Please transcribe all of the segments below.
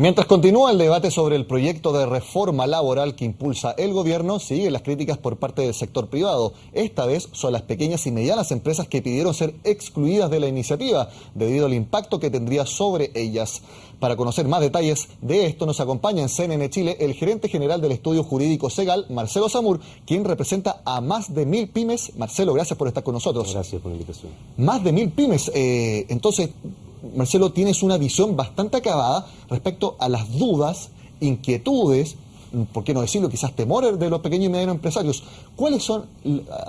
Mientras continúa el debate sobre el proyecto de reforma laboral que impulsa el gobierno, siguen las críticas por parte del sector privado. Esta vez son las pequeñas y medianas empresas que pidieron ser excluidas de la iniciativa debido al impacto que tendría sobre ellas. Para conocer más detalles de esto nos acompaña en CNN Chile el gerente general del estudio jurídico Segal, Marcelo Zamur, quien representa a más de 1000 pymes. Marcelo, gracias por estar con nosotros. Gracias por la invitación. Más de 1000 pymes. Entonces, Marcelo, tienes una visión bastante acabada respecto a las dudas, inquietudes, por qué no decirlo, quizás temores de los pequeños y medianos empresarios. ¿Cuáles son,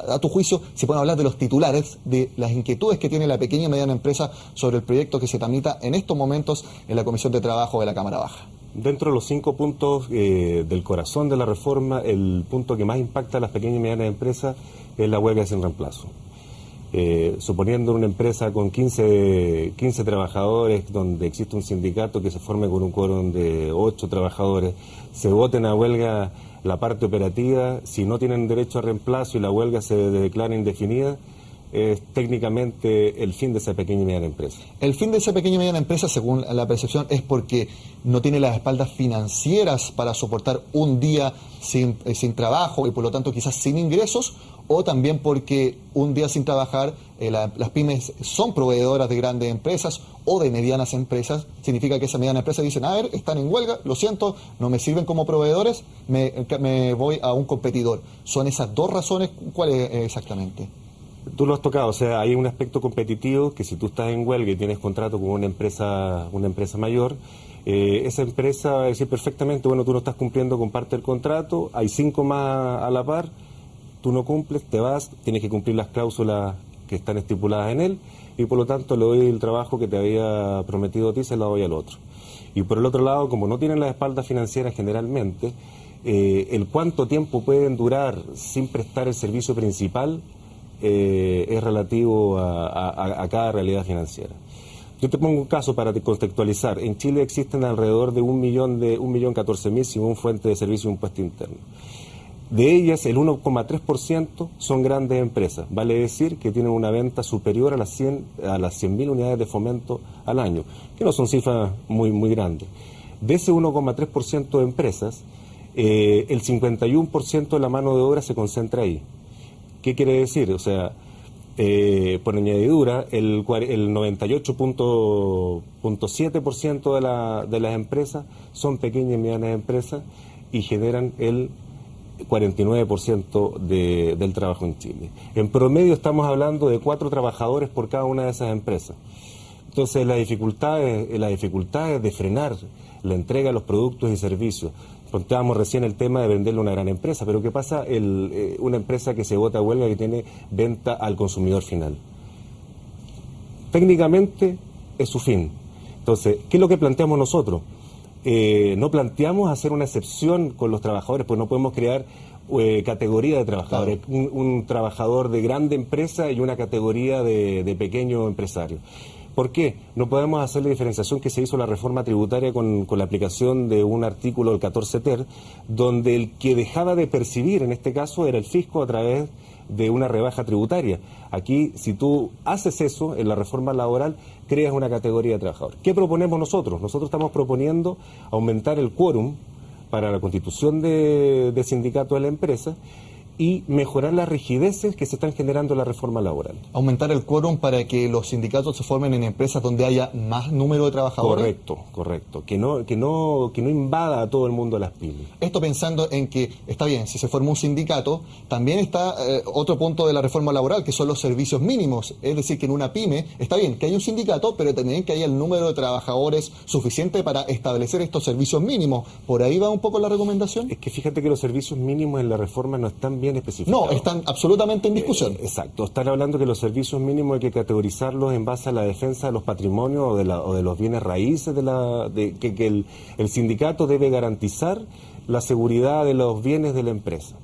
a tu juicio, si podemos hablar de los titulares, de las inquietudes que tiene la pequeña y mediana empresa sobre el proyecto que se tramita en estos momentos en la Comisión de Trabajo de la Cámara Baja? Dentro de los 5 puntos del corazón de la reforma, el punto que más impacta a las pequeñas y medianas empresas es la huelga sin reemplazo. Suponiendo una empresa con 15 trabajadores, donde existe un sindicato que se forme con un quórum de 8 trabajadores, se voten a huelga la parte operativa, si no tienen derecho a reemplazo y la huelga se declara indefinida, es técnicamente el fin de esa pequeña y mediana empresa. El fin de esa pequeña y mediana empresa, según la percepción, es porque no tiene las espaldas financieras para soportar un día sin trabajo y por lo tanto quizás sin ingresos, o también porque un día sin trabajar las pymes son proveedoras de grandes empresas o de medianas empresas. Significa que esas medianas empresas dicen, a ver, están en huelga, lo siento, no me sirven como proveedores, me voy a un competidor. ¿Son esas dos razones? ¿Cuál es exactamente? Tú lo has tocado, o sea, hay un aspecto competitivo que si tú estás en huelga y tienes contrato con una empresa mayor, esa empresa va a decir perfectamente, bueno, tú no estás cumpliendo con parte del contrato, hay 5 más a la par, tú no cumples, te vas, tienes que cumplir las cláusulas que están estipuladas en él y por lo tanto le doy el trabajo que te había prometido a ti, se lo doy al otro. Y por el otro lado, como no tienen las espaldas financieras generalmente, el cuánto tiempo pueden durar sin prestar el servicio principal es relativo a cada realidad financiera. Yo te pongo un caso para contextualizar. En Chile existen alrededor de 1.014.000 según fuente de servicio de impuesto interno. De ellas, el 1,3% son grandes empresas, vale decir que tienen una venta superior a las 100.000 unidades de fomento al año, que no son cifras muy grandes. De ese 1,3% de empresas, el 51% de la mano de obra se concentra ahí. ¿Qué quiere decir? O sea, por añadidura, el 98.7% de las empresas son pequeñas y medianas empresas y generan el 49% del trabajo en Chile. En promedio estamos hablando de 4 trabajadores por cada una de esas empresas. Entonces la dificultad es de frenar la entrega de los productos y servicios. Contábamos recién el tema de venderle a una gran empresa, pero ¿qué pasa? Una empresa que se vota a huelga y tiene venta al consumidor final. Técnicamente es su fin. Entonces, ¿qué es lo que planteamos nosotros? No planteamos hacer una excepción con los trabajadores, pues no podemos crear categoría de trabajadores, claro. Un trabajador de grande empresa y una categoría de pequeño empresario. ¿Por qué? No podemos hacer la diferenciación que se hizo la reforma tributaria con la aplicación de un artículo del 14 ter, donde el que dejaba de percibir, en este caso, era el fisco a través de una rebaja tributaria. Aquí, si tú haces eso en la reforma laboral, creas una categoría de trabajador. ¿Qué proponemos nosotros? Nosotros estamos proponiendo aumentar el quórum para la constitución de sindicato de la empresa y mejorar las rigideces que se están generando en la reforma laboral. Aumentar el quórum para que los sindicatos se formen en empresas donde haya más número de trabajadores. Correcto. Que no invada a todo el mundo las pymes. Esto pensando en que, está bien, si se forma un sindicato, también está otro punto de la reforma laboral, que son los servicios mínimos. Es decir, que en una pyme, está bien que haya un sindicato, pero también que haya el número de trabajadores suficiente para establecer estos servicios mínimos. ¿Por ahí va un poco la recomendación? Es que fíjate que los servicios mínimos en la reforma no están bien especificados. No, están absolutamente en discusión. Exacto. Están hablando que los servicios mínimos hay que categorizarlos en base a la defensa de los patrimonios o de los bienes raíces, que el sindicato debe garantizar la seguridad de los bienes de la empresa.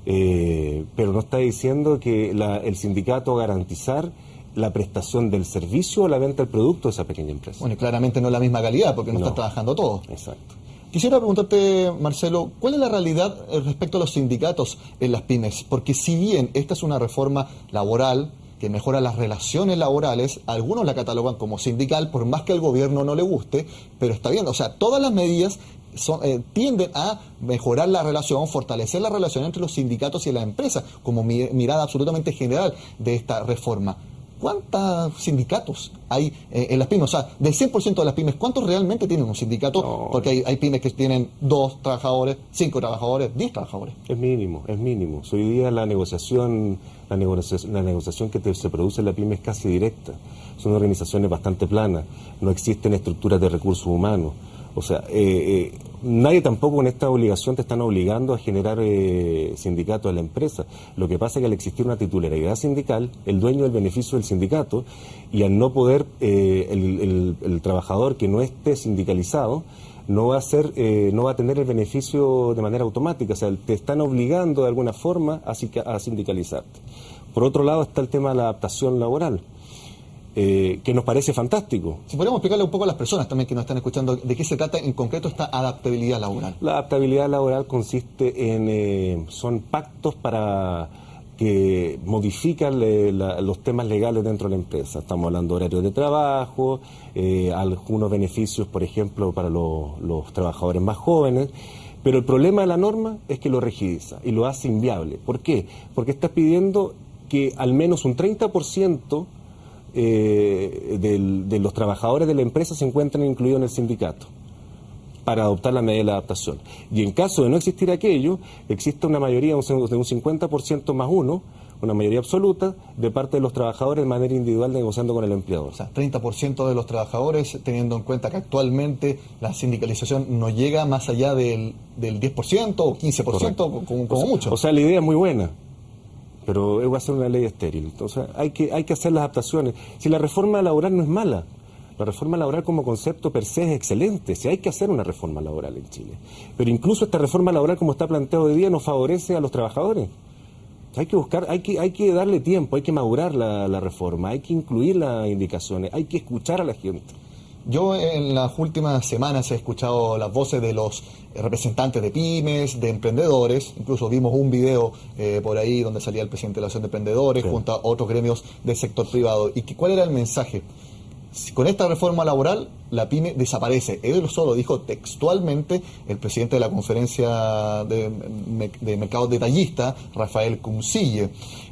Pero no está diciendo que el sindicato garantizar la prestación del servicio o la venta del producto de esa pequeña empresa. Bueno, y claramente no es la misma calidad porque no está trabajando todo. Exacto. Quisiera preguntarte, Marcelo, ¿cuál es la realidad respecto a los sindicatos en las pymes? Porque si bien esta es una reforma laboral que mejora las relaciones laborales, algunos la catalogan como sindical, por más que al gobierno no le guste, pero está bien, o sea, todas las medidas tienden a mejorar la relación, fortalecer la relación entre los sindicatos y las empresas, como mirada absolutamente general de esta reforma. ¿Cuántos sindicatos hay en las pymes? O sea, del 100% de las pymes, ¿cuántos realmente tienen un sindicato? No. Porque hay pymes que tienen 2 trabajadores, 5 trabajadores, 10 trabajadores. Es mínimo, es mínimo. Hoy día la negociación que se produce en la pyme es casi directa. Son organizaciones bastante planas, no existen estructuras de recursos humanos. O sea, nadie tampoco con esta obligación te están obligando a generar sindicatos a la empresa. Lo que pasa es que al existir una titularidad sindical, el dueño del beneficio del sindicato, y al no poder, el trabajador que no esté sindicalizado, no va a tener el beneficio de manera automática. O sea, te están obligando de alguna forma a sindicalizarte. Por otro lado está el tema de la adaptación laboral. Que nos parece fantástico. Si podemos explicarle un poco a las personas también que nos están escuchando, ¿de qué se trata en concreto esta adaptabilidad laboral? La adaptabilidad laboral consiste en, son pactos que modifican los temas legales dentro de la empresa. Estamos hablando de horarios de trabajo, algunos beneficios, por ejemplo, para los trabajadores más jóvenes. Pero el problema de la norma es que lo rigidiza y lo hace inviable. ¿Por qué? Porque está pidiendo que al menos un 30% de los trabajadores de la empresa se encuentran incluidos en el sindicato para adoptar la medida de la adaptación. Y en caso de no existir aquello, existe una mayoría de un 50% más uno, una mayoría absoluta, de parte de los trabajadores de manera individual negociando con el empleador. O sea, 30% de los trabajadores, teniendo en cuenta que actualmente la sindicalización no llega más allá del 10% o 15%, como mucho. O sea, la idea es muy buena, pero va a ser una ley estéril. Entonces hay que hacer las adaptaciones. Si la reforma laboral no es mala, la reforma laboral como concepto per se es excelente, si hay que hacer una reforma laboral en Chile. Pero incluso esta reforma laboral como está planteado hoy día no favorece a los trabajadores. Hay que buscar, hay que darle tiempo, hay que madurar la reforma, hay que incluir las indicaciones, hay que escuchar a la gente. Yo en las últimas semanas he escuchado las voces de los representantes de pymes, de emprendedores, incluso vimos un video por ahí donde salía el presidente de la Asociación de Emprendedores junto a otros gremios del sector privado. ¿Y cuál era el mensaje? Si con esta reforma laboral la pyme desaparece. Él solo dijo textualmente el presidente de la conferencia de mercados detallistas, Rafael Cuncille.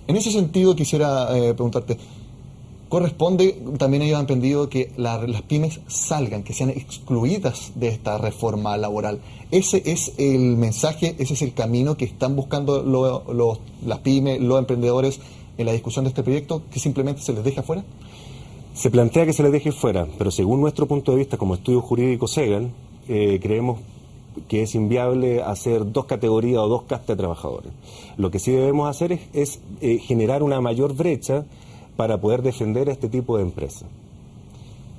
En ese sentido quisiera preguntarte, corresponde, también ellos han pedido que las pymes salgan, que sean excluidas de esta reforma laboral. Ese es el mensaje, ese es el camino que están buscando las pymes, los emprendedores en la discusión de este proyecto, que simplemente se les deje afuera. Se plantea que se les deje fuera, pero según nuestro punto de vista como estudio jurídico Segal, creemos que es inviable hacer 2 categorías o 2 castas de trabajadores. Lo que sí debemos hacer es generar una mayor brecha para poder defender a este tipo de empresas.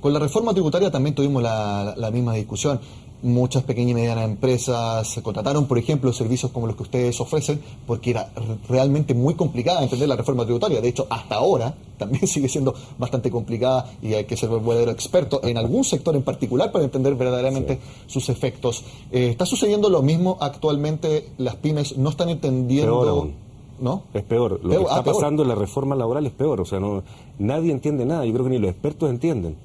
Con la reforma tributaria también tuvimos la misma discusión. Muchas pequeñas y medianas empresas contrataron, por ejemplo, servicios como los que ustedes ofrecen, porque era realmente muy complicada entender la reforma tributaria. De hecho, hasta ahora también sigue siendo bastante complicada y hay que ser un verdadero experto en algún sector en particular para entender verdaderamente sus efectos. ¿Está sucediendo lo mismo actualmente? ¿Las pymes no están entendiendo? Peor aún. ¿No? Es peor. Lo que está pasando en la reforma laboral es peor. O sea, nadie entiende nada. Yo creo que ni los expertos entienden.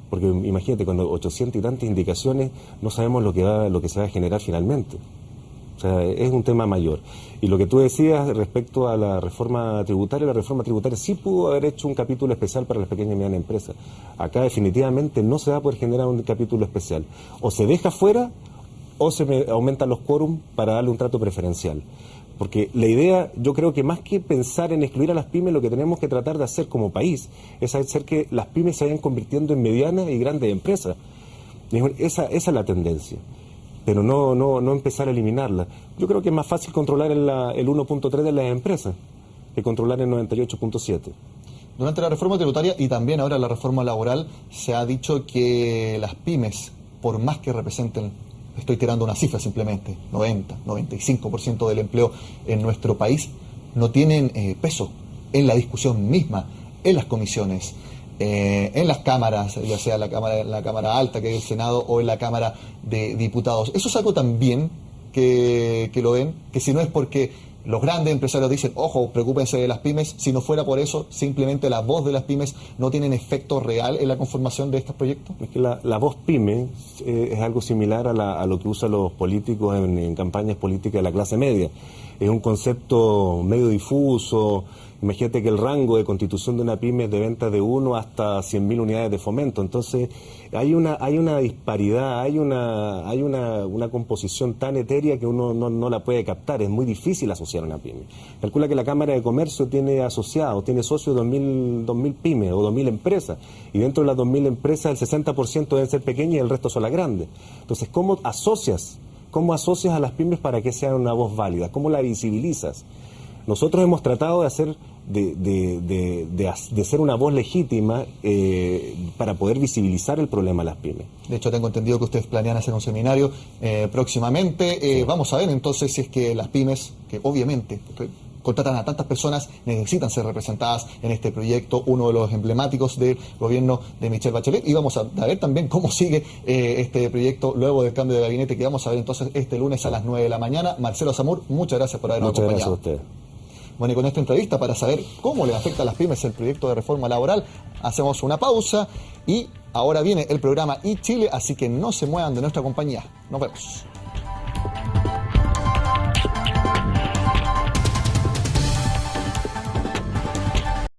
Porque imagínate, cuando 800 y tantas indicaciones, no sabemos lo que se va a generar finalmente. O sea, es un tema mayor. Y lo que tú decías respecto a la reforma tributaria sí pudo haber hecho un capítulo especial para las pequeñas y medianas empresas. Acá definitivamente no se va a poder generar un capítulo especial. O se deja fuera o se aumentan los quórum para darle un trato preferencial. Porque la idea, yo creo que más que pensar en excluir a las pymes, lo que tenemos que tratar de hacer como país es hacer que las pymes se vayan convirtiendo en medianas y grandes empresas. Esa es la tendencia, pero no empezar a eliminarla. Yo creo que es más fácil controlar el 1.3 de las empresas que controlar el 98.7. Durante la reforma tributaria y también ahora la reforma laboral se ha dicho que las pymes, por más que representen, estoy tirando una cifra simplemente, 95% del empleo en nuestro país, no tienen peso en la discusión misma, en las comisiones, en las cámaras, ya sea la cámara alta que es el Senado o en la Cámara de Diputados. Eso es algo también que lo ven, que si no es porque Los grandes empresarios dicen, ojo, preocúpense de las pymes. Si no fuera por eso, simplemente la voz de las pymes no tienen efecto real en la conformación de estos proyectos. Es que la voz pyme es algo similar a lo que usan los políticos en campañas políticas de la clase media. Es un concepto medio difuso. Imagínate que el rango de constitución de una pyme es de venta de 1 hasta 100.000 unidades de fomento. Entonces, hay una disparidad, hay una composición tan etérea que uno no la puede captar. Es muy difícil asociar a una pyme. Calcula que la Cámara de Comercio tiene asociados, tiene socios 2.000 pymes o 2.000 empresas. Y dentro de las 2.000 empresas, el 60% deben ser pequeñas y el resto son las grandes. Entonces, ¿cómo asocias a las pymes para que sean una voz válida? ¿Cómo la visibilizas? Nosotros hemos tratado de hacer de ser una voz legítima para poder visibilizar el problema de las pymes. De hecho, tengo entendido que ustedes planean hacer un seminario próximamente. Sí. Vamos a ver entonces si es que las pymes, que obviamente contratan a tantas personas, necesitan ser representadas en este proyecto, uno de los emblemáticos del gobierno de Michelle Bachelet. Y vamos a ver también cómo sigue este proyecto luego del cambio de gabinete, que vamos a ver entonces este lunes a las 9 de la mañana. Marcelo Zamur, muchas gracias por habernos acompañado. Muchas gracias a usted. Bueno, y con esta entrevista, para saber cómo le afecta a las pymes el proyecto de reforma laboral, hacemos una pausa y ahora viene el programa iChile, así que no se muevan de nuestra compañía. Nos vemos.